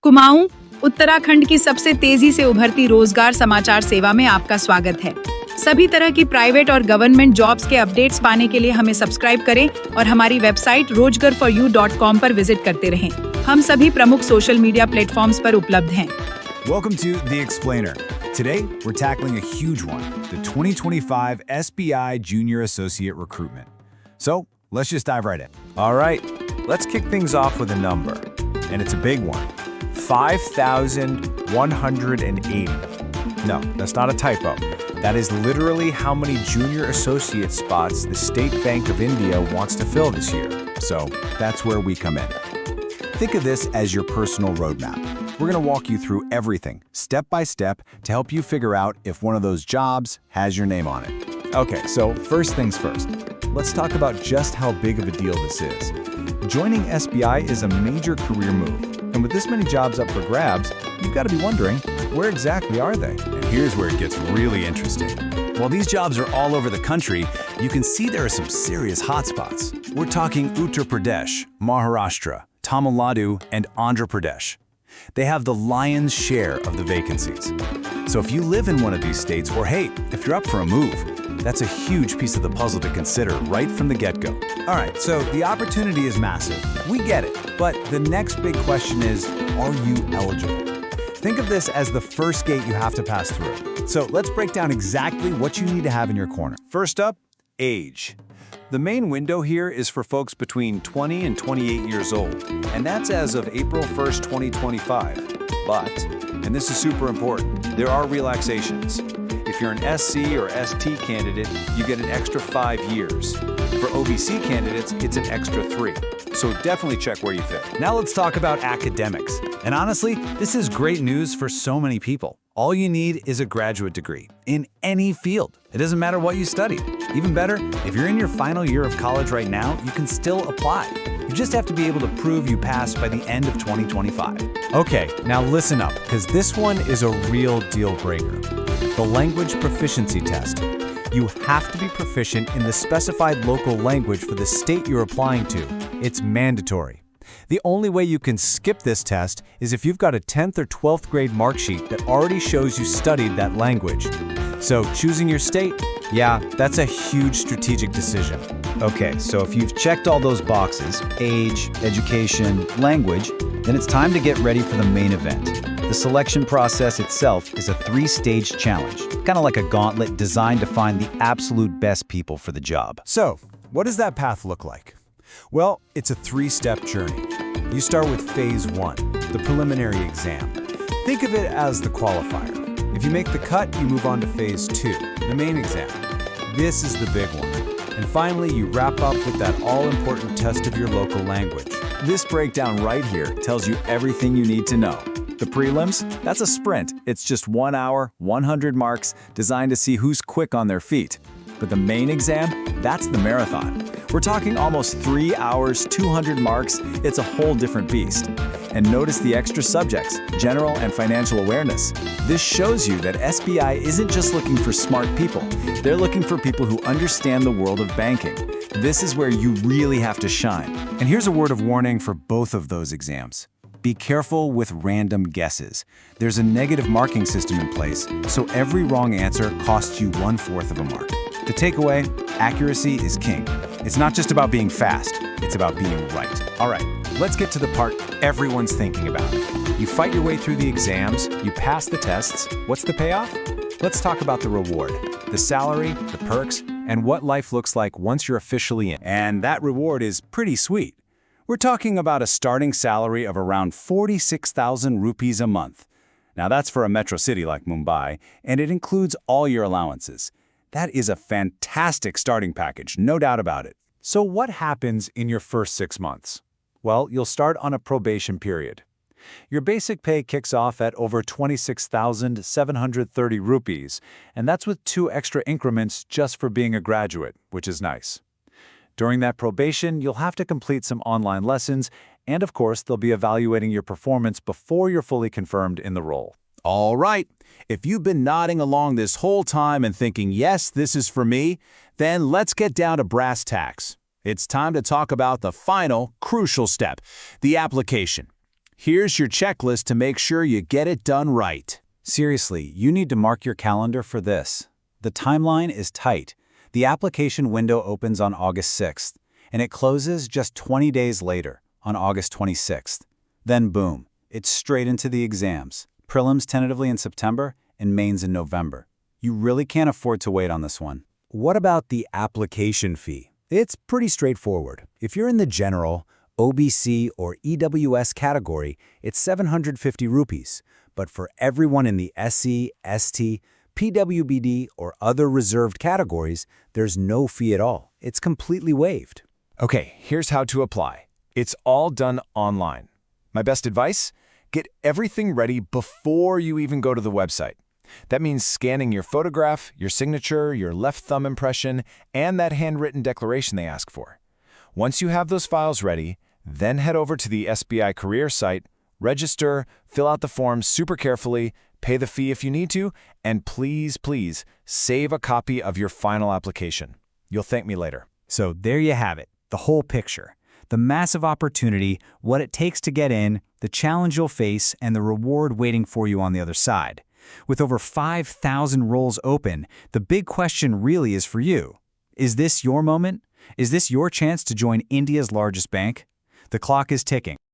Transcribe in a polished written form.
कुमाऊं, उत्तराखंड की सबसे तेजी से उभरती रोजगार समाचार सेवा में आपका स्वागत है। सभी तरह की प्राइवेट और गवर्नमेंट जॉब्स के अपडेट्स पाने के लिए हमें सब्सक्राइब करें और हमारी वेबसाइट rojgarforyou.com पर विजिट करते रहें। हम सभी प्रमुख सोशल मीडिया प्लेटफॉर्म्स पर उपलब्ध हैं। Welcome to The Explainer. Today, we're tackling a huge one, the 2025 SBI Junior Associate Recruitment. So, let's just dive right in. All right, let's kick things off with a number, and it's a big one. 5,180. No, that's not a typo. That is literally how many junior associate spots the State Bank of India wants to fill this year. So that's where we come in. Think of this as your personal roadmap. We're going to walk you through everything, step by step, to help you figure out if one of those jobs has your name on it. Okay, so first things first. Let's talk about just how big of a deal this is. Joining SBI is a major career move. And with this many jobs up for grabs, you've got to be wondering, where exactly are they? And here's where it gets really interesting. While these jobs are all over the country, you can see there are some serious hotspots. We're talking Uttar Pradesh, Maharashtra, Tamil Nadu, and Andhra Pradesh. They have the lion's share of the vacancies. So if you live in one of these states, or hey, if you're up for a move, that's a huge piece of the puzzle to consider right from the get-go. All right, so the opportunity is massive. We get it. But the next big question is, are you eligible? Think of this as the first gate you have to pass through. So let's break down exactly what you need to have in your corner. First up, age. The main window here is for folks between 20 and 28 years old, and that's as of April 1st, 2025. But, and this is super important, there are relaxations. If you're an SC or ST candidate, you get an extra 5 years. For OBC candidates, it's an extra 3. So definitely check where you fit. Now let's talk about academics. And honestly, this is great news for so many people. All you need is a graduate degree in any field. It doesn't matter what you studied. Even better, if you're in your final year of college right now, you can still apply. You just have to be able to prove you passed by the end of 2025. Okay, now listen up, because this one is a real deal breaker. The language proficiency test. You have to be proficient in the specified local language for the state you're applying to. It's mandatory. The only way you can skip this test is if you've got a 10th or 12th grade mark sheet that already shows you studied that language. So choosing your state, yeah, that's a huge strategic decision. Okay, so if you've checked all those boxes, age, education, language, then it's time to get ready for the main event. The selection process itself is a 3-stage challenge, kind of like a gauntlet designed to find the absolute best people for the job. So, what does that path look like? Well, it's a 3-step journey. You start with Phase 1, the preliminary exam. Think of it as the qualifier. If you make the cut, you move on to Phase 2, the main exam. This is the big one. And finally, you wrap up with that all-important test of your local language. This breakdown right here tells you everything you need to know. The prelims, that's a sprint. It's just 1 hour, 100 marks, designed to see who's quick on their feet. But the main exam, that's the marathon. We're talking almost 3 hours, 200 marks. It's a whole different beast. And notice the extra subjects, general and financial awareness. This shows you that SBI isn't just looking for smart people. They're looking for people who understand the world of banking. This is where you really have to shine. And here's a word of warning for both of those exams. Be careful with random guesses. There's a negative marking system in place, so every wrong answer costs you 1/4 of a mark. The takeaway, accuracy is king. It's not just about being fast, it's about being right. All right, let's get to the part everyone's thinking about. You fight your way through the exams, you pass the tests. What's the payoff? Let's talk about the reward, the salary, the perks, and what life looks like once you're officially in. And that reward is pretty sweet. We're talking about a starting salary of around 46,000 rupees a month. Now that's for a metro city like Mumbai, and it includes all your allowances. That is a fantastic starting package, no doubt about it. So what happens in your first 6 months? Well, you'll start on a probation period. Your basic pay kicks off at over 26,730 rupees, and that's with 2 extra increments just for being a graduate, which is nice. During that probation, you'll have to complete some online lessons, and of course, they'll be evaluating your performance before you're fully confirmed in the role. All right, if you've been nodding along this whole time and thinking, yes, this is for me, then let's get down to brass tacks. It's time to talk about the final, crucial step, the application. Here's your checklist to make sure you get it done right. Seriously, you need to mark your calendar for this. The timeline is tight. The application window opens on August 6th, and it closes just 20 days later, on August 26th. Then boom, it's straight into the exams. Prelims tentatively in September and mains in November. You really can't afford to wait on this one. What about the application fee? It's pretty straightforward. If you're in the general, OBC, or EWS category, it's 750 rupees. But for everyone in the SC, ST, PWBD, or other reserved categories, there's no fee at all. It's completely waived. Okay, here's how to apply. It's all done online. My best advice? Get everything ready before you even go to the website. That means scanning your photograph, your signature, your left thumb impression, and that handwritten declaration they ask for. Once you have those files ready, then head over to the SBI career site, register, fill out the forms super carefully, pay the fee if you need to, and please, please, save a copy of your final application. You'll thank me later. So there you have it, the whole picture. The massive opportunity, what it takes to get in, the challenge you'll face, and the reward waiting for you on the other side. With over 5,000 roles open, the big question really is for you. Is this your moment? Is this your chance to join India's largest bank? The clock is ticking.